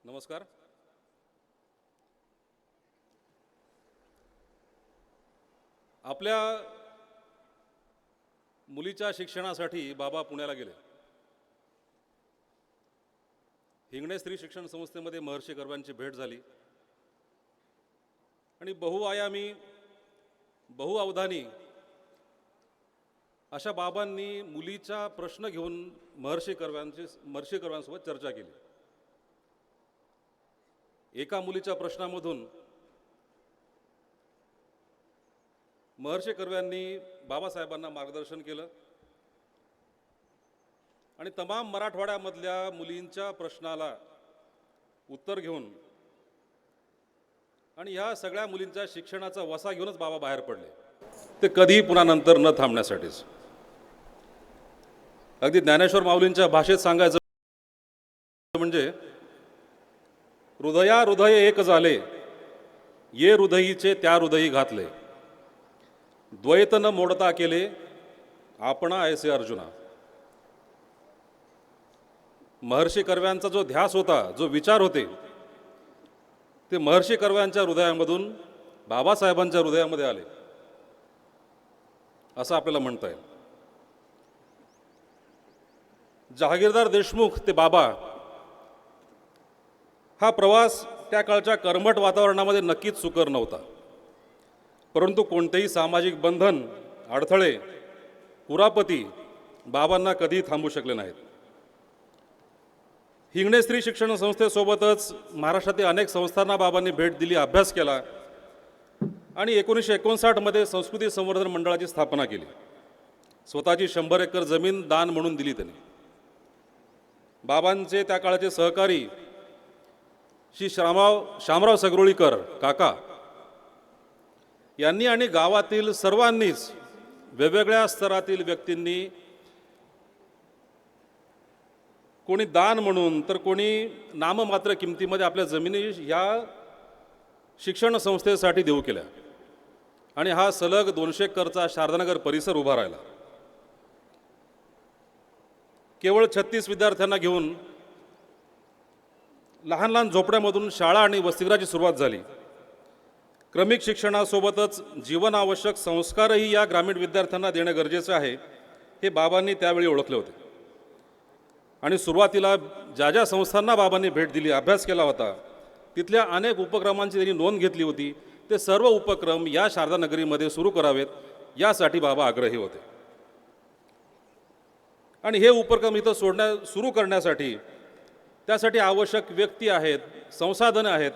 नमस्कार. आपल्या मुलीच्या शिक्षणासाठी बाबा पुण्याला गेले. हिंगणे स्त्री शिक्षण संस्थेमध्ये महर्षी कर्व्यांची भेट झाली आणि बहुआयामी बहुअवधानी अशा बाबांनी मुलीचा प्रश्न घेऊन महर्षी कर्व्यांसोबत चर्चा केली. एका मुलीच्या प्रश्नामधून महर्षी कर्व्यांनी बाबासाहेबांना मार्गदर्शन केलं आणि तमाम मराठवाड्यामधल्या मुलींच्या प्रश्नाला उत्तर घेऊन आणि ह्या सगळ्या मुलींच्या शिक्षणाचा वसा घेऊनच बाबा बाहेर पडले, ते कधीही पुन्हा नंतर न थांबण्यासाठीच. अगदी ज्ञानेश्वर माऊलींच्या भाषेत सांगायचं म्हणजे हृदया हृदय एक झाले, ये हृदयीचे त्या हृदयी घातले, द्वैत न मोडता केले आपणा ऐसे अर्जुना. महर्षी कर्व्यांचा जो ध्यास होता, जो विचार होते, ते महर्षी कर्व्यांच्या हृदयामधून बाबासाहेबांच्या हृदयामध्ये आले असं आपल्याला म्हणता येईल. जहागीरदार देशमुख ते बाबा हा प्रवास त्या काळच्या कर्मठ वातावरणामध्ये नक्कीच सुकर नव्हता, परंतु कोणतेही सामाजिक बंधन, अडथळे, कुरापती बाबांना कधीही थांबू शकले नाहीत. हिंगणे स्त्री शिक्षण संस्थेसोबतच महाराष्ट्रातील अनेक संस्थांना बाबांनी भेट दिली, अभ्यास केला आणि 1959 मध्ये संस्कृती संवर्धन मंडळाची स्थापना केली. स्वतःची 100 एकर जमीन दान म्हणून दिली त्यांनी. बाबांचे त्या काळाचे सहकारी श्री शामराव सगरोळीकर काका यांनी आणि गावातील सर्वांनीच, वेगवेगळ्या स्तरातील व्यक्तींनी, कोणी दान म्हणून तर कोणी नाममात्र किमतीमध्ये आपल्या जमिनी या शिक्षण संस्थेसाठी देऊ केल्या आणि हा सलग 200 एकरचा शारदानगर परिसर उभा राहिला. केवळ 36 विद्यार्थ्यांना घेऊन लहान लहान झोपड्यामधून शाळा आणि वसतिगृहाची सुरुवात झाली. क्रमिक शिक्षणासोबतच जीवनावश्यक संस्कारही या ग्रामीण विद्यार्थ्यांना देणं गरजेचं आहे, हे बाबांनी त्यावेळी ओळखले होते. आणि सुरुवातीला ज्या ज्या संस्थांना बाबांनी भेट दिली, अभ्यास केला होता, तिथल्या अनेक उपक्रमांची त्यांनी नोंद घेतली होती. ते सर्व उपक्रम या शारदानगरीमध्ये सुरू करावेत यासाठी बाबा आग्रही होते. आणि हे उपक्रम इथं सुरू करण्यासाठी त्यासाठी आवश्यक व्यक्ती आहेत, संसाधनं आहेत.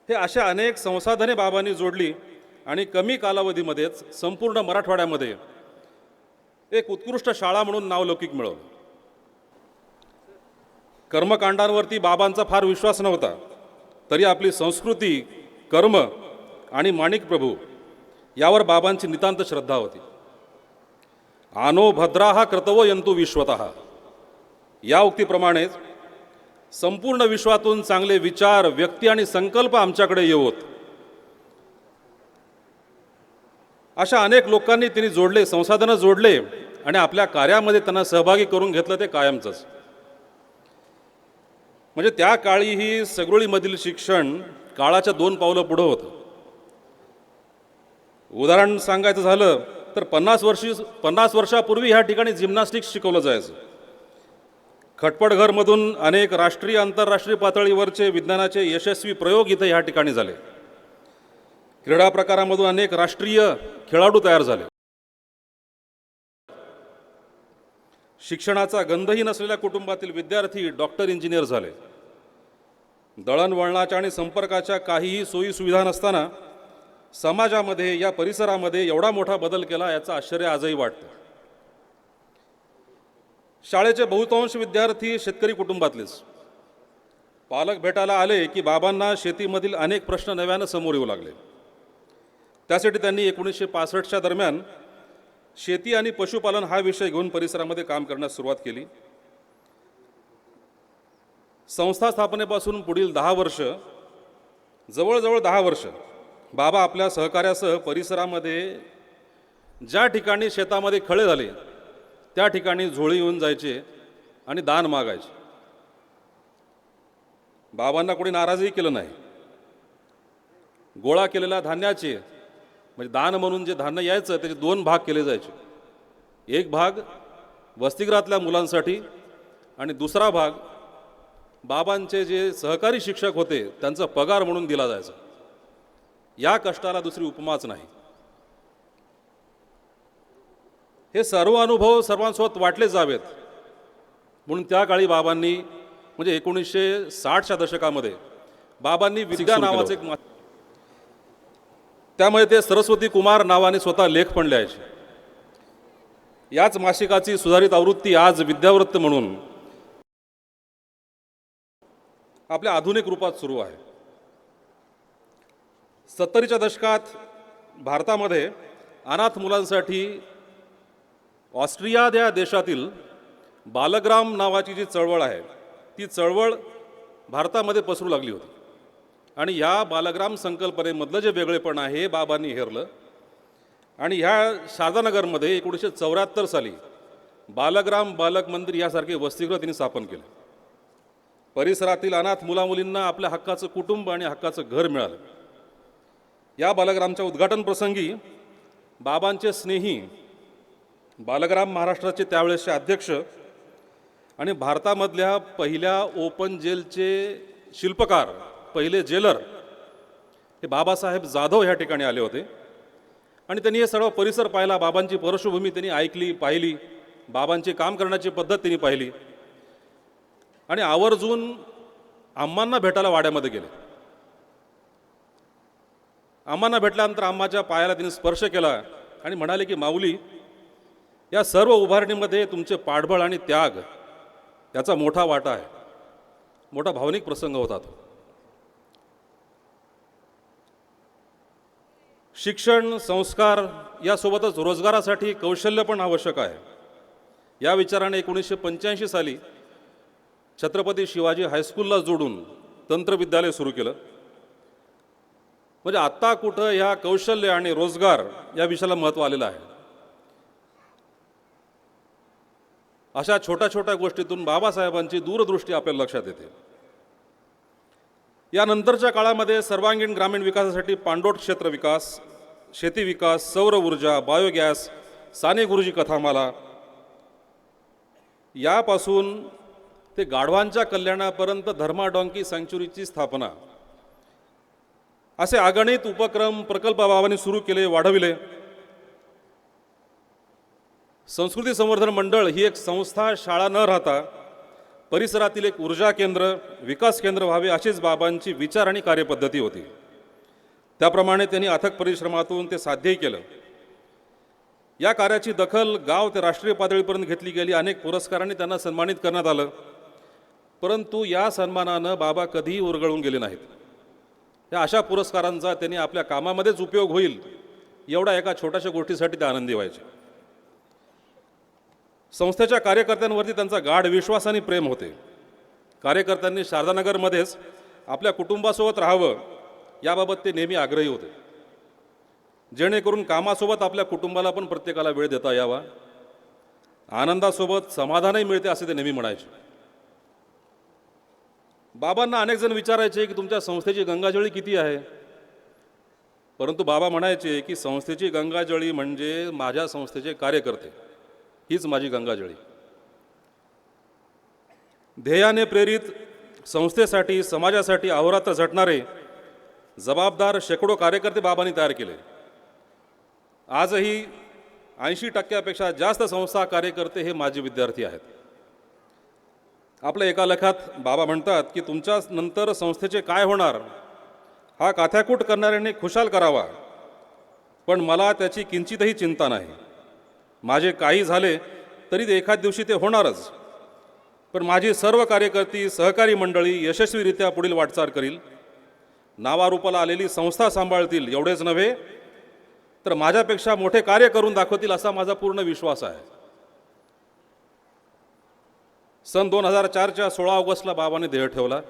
हे अशा अनेक संसाधने बाबांनी जोडली आणि कमी कालावधीमध्येच संपूर्ण मराठवाड्यामध्ये एक उत्कृष्ट शाळा म्हणून नावलौकिक मिळवलं. कर्मकांडांवरती बाबांचा फार विश्वास नव्हता, तरी आपली संस्कृती, कर्म आणि माणिक प्रभू यावर बाबांची नितांत श्रद्धा होती. आनो भद्राहा कर्तवो यंतु विश्वतः या उक्तीप्रमाणेच संपूर्ण विश्वातून चांगले विचार, व्यक्ती आणि संकल्प आमच्याकडे येवोत. अशा अनेक लोकांनी त्यांनी जोडले, संसाधनं जोडले आणि आपल्या कार्यामध्ये त्यांना सहभागी करून घेतलं, ते कायमचंच. म्हणजे त्या काळीही सगरोळीमधील शिक्षण काळाच्या 2 पावलं पुढं होतं. उदाहरण सांगायचं झालं तर 50 वर्षापूर्वी ह्या ठिकाणी जिम्नॅस्टिक्स शिकवलं जायचं. खटपटघरमधून अनेक राष्ट्रीय, आंतरराष्ट्रीय पातळीवरचे विज्ञानाचे यशस्वी प्रयोग इथं ह्या ठिकाणी झाले. क्रीडा प्रकारामधून अनेक राष्ट्रीय खेळाडू तयार झाले. शिक्षणाचा गंधही नसलेल्या कुटुंबातील विद्यार्थी डॉक्टर, इंजिनियर झाले. दळणवळणाच्या आणि संपर्काच्या काहीही सोयी सुविधा नसताना समाजामध्ये, या परिसरामध्ये एवढा मोठा बदल केला, याचं आश्चर्य आजही वाटतं. शाळेचे बहुतांश विद्यार्थी शेतकरी कुटुंबातलेच. पालक भेटायला आले की बाबांना शेतीमधील अनेक प्रश्न नव्यानं समोर येऊ लागले. त्यासाठी त्यांनी 1965च्या दरम्यान शेती आणि पशुपालन हा विषय घेऊन परिसरामध्ये काम करण्यास सुरुवात केली. संस्था स्थापनेपासून पुढील 10 वर्ष, जवळजवळ 10 वर्ष, बाबा आपल्या सहकार्यासह परिसरामध्ये ज्या ठिकाणी शेतामध्ये खळे झाले त्या ठिकाणी झोळी येऊन जायचे आणि दान मागायचे. बाबांना कोणी नाराजही केलं नाही. गोळा केलेल्या धान्याचे म्हणजे दान म्हणून जे धान्य यायचं त्याचे 2 भाग केले जायचे. एक भाग वसतिगृहातल्या मुलांसाठी आणि दुसरा भाग बाबांचे जे सहकारी शिक्षक होते त्यांचा पगार म्हणून दिला जायचा. या कष्टाला दुसरी उपमाच नाही. हे सर्व अनुभव सर्वांसोबत वाटले जावेत म्हणून त्या काळी बाबांनी म्हणजे 1960च्या दशकामध्ये बाबांनी विद्या नावाचे एक त्यामुळे ते सरस्वती कुमार नावाने स्वतः लेख पण लिहायचे. याच मासिकाची सुधारित आवृत्ती आज विद्यावृत्त म्हणून आपल्या आधुनिक रूपात सुरू आहे. 70च्या दशकात भारतामध्ये अनाथ मुलांसाठी ऑस्ट्रिया या देशातील बालग्राम नावाची जी चळवळ आहे ती चळवळ भारतामध्ये पसरू लागली होती. आणि ह्या बालग्राम संकल्पनेमधलं जे वेगळेपण आहे हे बाबांनी हेरलं आणि ह्या शारदानगरमध्ये 1974 साली बालग्राम बालक मंदिर यासारखे वसतिगृह त्यांनी स्थापन केलं. परिसरातील अनाथ मुलामुलींना आपल्या हक्काचं कुटुंब आणि हक्काचं घर मिळालं. या बालग्रामच्या उद्घाटन प्रसंगी बाबांचे स्नेही बालग्राम महाराष्ट्राचे त्यावेळेसचे अध्यक्ष आणि भारतामधल्या पहिल्या ओपन जेलचे शिल्पकार पहिले जेलर हे बाबासाहेब जाधव ह्या ठिकाणी आले होते आणि त्यांनी हे सर्व परिसर पाहिला. बाबांची पार्श्वभूमी त्यांनी ऐकली पाहिली, बाबांची काम करण्याची पद्धत त्यांनी पाहिली आणि आवर्जून अम्मांना भेटायला वाड्यामध्ये गेले. अम्मांना भेटल्यानंतर अम्माच्या पायाला त्यांनी स्पर्श केला आणि म्हणाले की माऊली, या सर्व उभारणीमध्ये तुमचे पाठबळ आणि त्याग याचा मोठा वाटा आहे. मोठा भावनिक प्रसंग होता तो. शिक्षण संस्कार यासोबतच रोजगारासाठी कौशल्य पण आवश्यक आहे. या विचाराने 1985 साली छत्रपती शिवाजी हायस्कूलला जोडून तंत्रविद्यालय सुरू केलं. म्हणजे आत्ता कुठं ह्या कौशल्य आणि रोजगार या विषयाला महत्त्व आलेलं आहे. अशा छोट्या छोट्या गोष्टीतून बाबासाहेबांची दूरदृष्टी आपल्या लक्षात येते. यानंतरच्या काळामध्ये सर्वांगीण ग्रामीण विकासासाठी पाणलोट क्षेत्र विकास, शेती विकास, सौर ऊर्जा, बायोगॅस, साने गुरुजी कथामाला यापासून ते गाढवांच्या कल्याणापर्यंत धर्मा डॉंकी सँक्च्युरीची स्थापना असे अगणित उपक्रम प्रकल्प बाबांनी सुरू केले, वाढविले. संस्कृती संवर्धन मंडळ ही एक संस्था शाळा न राहता परिसरातील एक ऊर्जा केंद्र विकास केंद्र व्हावे अशीच बाबांची विचार आणि कार्यपद्धती होती. त्याप्रमाणे त्यांनी अथक परिश्रमातून ते साध्यही केलं. या कार्याची दखल गाव ते राष्ट्रीय पातळीपर्यंत घेतली गेली. अनेक पुरस्कारांनी त्यांना सन्मानित करण्यात आलं. परंतु या सन्मानानं बाबा कधीही उरगळून गेले नाहीत. या अशा पुरस्कारांचा त्यांनी आपल्या कामामध्येच उपयोग होईल एवढ्या एका छोट्याशा गोष्टीसाठी ते आनंदी व्हायचे. संस्थेच्या कार्यकर्त्यांवरती त्यांचा गाढ विश्वास आणि प्रेम होते. कार्यकर्त्यांनी शारदानगरमध्येच आपल्या कुटुंबासोबत राहावं याबाबत ते नेहमी आग्रही होते, जेणेकरून कामासोबत आपल्या कुटुंबाला पण प्रत्येकाला वेळ देता यावा, आनंदासोबत समाधानही मिळते असे ते नेहमी म्हणायचे. बाबांना अनेक जण विचारायचे की तुमच्या संस्थेची गंगाजळी किती आहे, परंतु बाबा म्हणायचे की संस्थेची गंगाजळी म्हणजे माझ्या संस्थेचे कार्यकर्ते, हीच माझी गंगाजळी. ध्येयाने प्रेरित संस्थेसाठी समाजासाठी अहोरात्र झटणारे जबाबदार शेकडो कार्यकर्ते बाबांनी तयार केले. आजही 80% जास्त संस्था कार्यकर्ते हे माजी विद्यार्थी आहेत. आपल्या एका लेखात बाबा म्हणतात की तुमच्या नंतर संस्थेचे काय होणार हा काथ्याकूट करणाऱ्यांनी खुशाल करावा, पण मला त्याची किंचितही चिंता नाही. माझे काही झाले तरी ते एखाद दिवशी ते होणारच, पण माझी सर्व कार्यकर्ती सहकारी मंडळी यशस्वीरित्या पुढील वाटचाल करील, नावारूपाला आलेली संस्था सांभाळतील. एवढेच नव्हे तर माझ्यापेक्षा मोठे कार्य करून दाखवतील असा माझा पूर्ण विश्वास आहे. सन 2004च्या 16 ऑगस्टला बाबांनी देह ठेवला.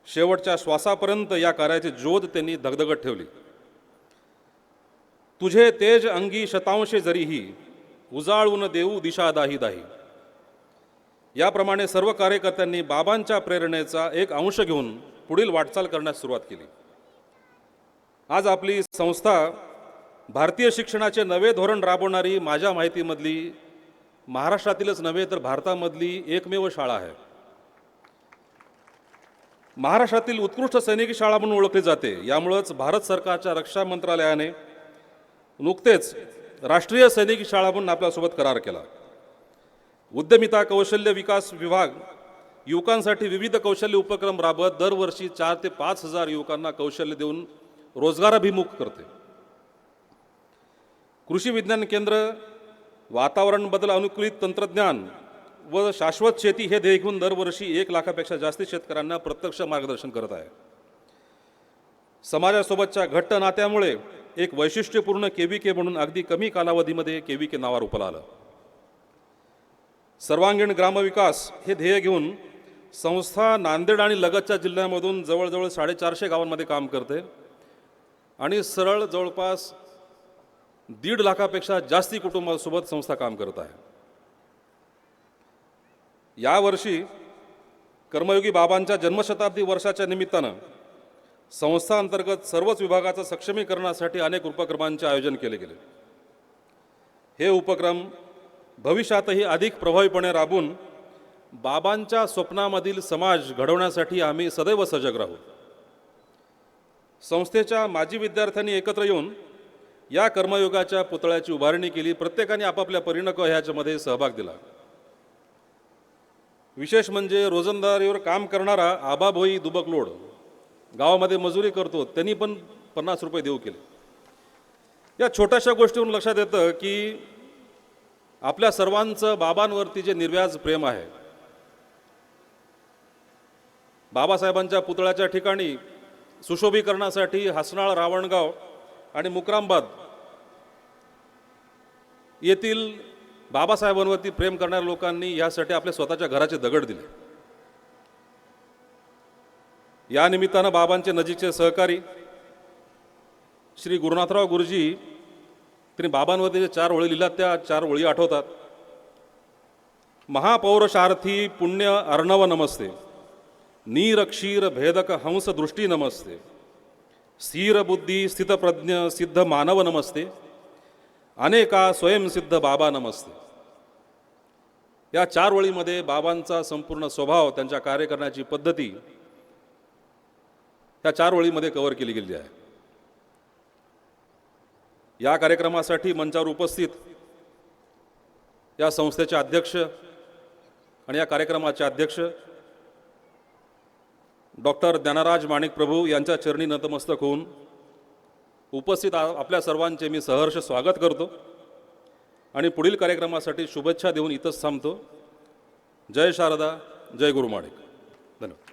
शेवटच्या श्वासापर्यंत या कार्याची ज्योत त्यांनी धगधगत ठेवली. तुझे तेज अंगी शतांशे जरीही उजाळून देऊ दिशा दाही दाही. याप्रमाणे सर्व कार्यकर्त्यांनी बाबांच्या प्रेरणेचा एक अंश घेऊन पुढील वाटचाल करण्यास सुरुवात केली. आज आपली संस्था भारतीय शिक्षणाचे नवे धोरण राबवणारी माझ्या माहितीमधली महाराष्ट्रातीलच नव्हे तर भारतामधली एकमेव शाळा आहे. महाराष्ट्रातील उत्कृष्ट सैनिकी शाळा म्हणून ओळखली जाते. यामुळेच भारत सरकारच्या रक्षा मंत्रालयाने नुकतेच राष्ट्रीय सैनिकी शाळा म्हणून आपल्यासोबत करार केला. उद्यमिता कौशल्य विकास विभाग युवकांसाठी विविध कौशल्य उपक्रम राबवत दरवर्षी 4 ते 5 हजार युवकांना कौशल्य देऊन रोजगाराभिमुख करते. कृषी विज्ञान केंद्र वातावरण बदल अनुकूलित तंत्रज्ञान व शाश्वत शेती हे ध्येय घेऊन दरवर्षी 1 लाखापेक्षा जास्ती शेतकऱ्यांना प्रत्यक्ष मार्गदर्शन करत आहे. समाजासोबतच्या घट्ट नात्यामुळे एक वैशिष्ट्यपूर्ण केव्हीके म्हणून अगदी कमी कालावधीमध्ये केव्हीके नावावर रूपाला आलं. सर्वांगीण ग्रामविकास हे ध्येय घेऊन संस्था नांदेड आणि लगतच्या जिल्ह्यामधून जवळजवळ 450 गावांमध्ये काम करते आणि सरळ जवळपास 1.5 लाखापेक्षा जास्ती कुटुंबासोबत संस्था काम करत आहे. यावर्षी कर्मयोगी बाबांच्या जन्मशताब्दी वर्षाच्या निमित्तानं संस्था अंतर्गत सर्वच विभागाचं सक्षमीकरणासाठी अनेक उपक्रमांचे आयोजन केले गेले. हे उपक्रम भविष्यातही अधिक प्रभावीपणे राबवून बाबांच्या स्वप्नामधील समाज घडवण्यासाठी आम्ही सदैव सजग राहू. संस्थेच्या माजी विद्यार्थ्यांनी एकत्र येऊन या कर्मयोगाच्या पुतळ्याची उभारणी केली. प्रत्येकाने आपापल्या परीनं ह्याच्यामध्ये सहभाग दिला. विशेष म्हणजे रोजंदारीवर काम करणारा आबाभोई दुबकलोड गावामध्ये मजुरी करतो, त्यांनी पण 50 रुपये देऊ केले. या छोट्याशा गोष्टीवरून लक्षात येतं की आपल्या सर्वांचं बाबांवरती जे निर्व्याज प्रेम आहे. बाबासाहेबांच्या पुतळ्याच्या ठिकाणी सुशोभीकरणासाठी हसनाळ, रावणगाव आणि मुक्रामबाद येथील बाबासाहेबांवरती प्रेम करणाऱ्या लोकांनी यासाठी आपल्या स्वतःच्या घराचे दगड दिले. या निमित्तानं बाबांचे नजीकचे सहकारी श्री गुरुनाथराव गुरुजी त्यांनी बाबांवरती जे 4 ओळी लिहिल्यात त्या 4 ओळी आठवतात. महापौरशार्थी पुण्य अर्णव नमस्ते, नीर क्षीर भेदक हंस दृष्टी नमस्ते, स्थिर बुद्धी स्थितप्रज्ञ सिद्ध मानव नमस्ते, अनेका स्वयंसिद्ध बाबा नमस्ते. या 4 ओळीमध्ये बाबांचा संपूर्ण स्वभाव, त्यांच्या कार्य करण्याची पद्धती या 4 ओळीमध्ये कव्हर केली गेली आहे. या कार्यक्रमासाठी मंचावर उपस्थित या संस्थेचे अध्यक्ष आणि या कार्यक्रमाचे अध्यक्ष डॉक्टर ज्ञानराज माणिक प्रभू यांच्या चरणी नतमस्तक होऊन उपस्थित आपल्या सर्वांचे मी सहर्ष स्वागत करतो आणि पुढील कार्यक्रमासाठी शुभेच्छा देऊन इथंच थांबतो. जय शारदा, जय गुरु माणिक. धन्यवाद.